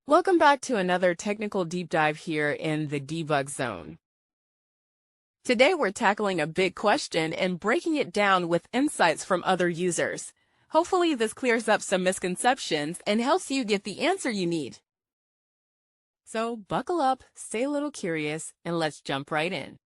Welcome back to another technical deep dive here in the debug zone. Today we're tackling a big question and breaking it down with insights from other users. Hopefully this clears up some misconceptions and helps you get the answer you need. So buckle up, stay a little curious, and let's jump right in.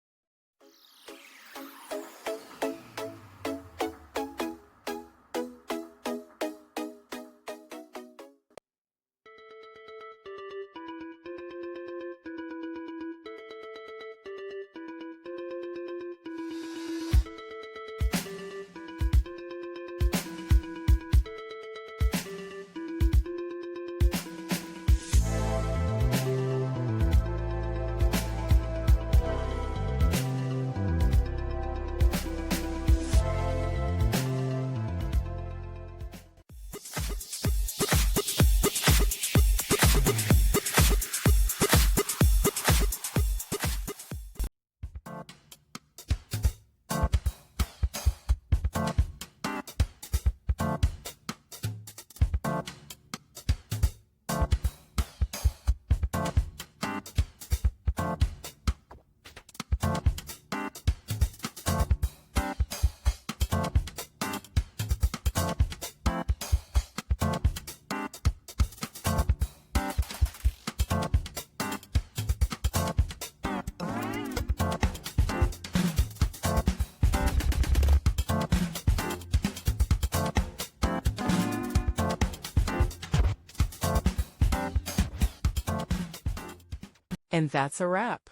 And that's a wrap.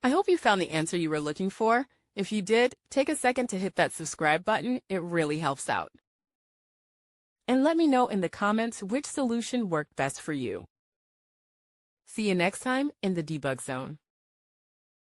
I hope you found the answer you were looking for. If you did, take a second to hit that subscribe button. It really helps out. And let me know in the comments which solution worked best for you. See you next time in the debug zone.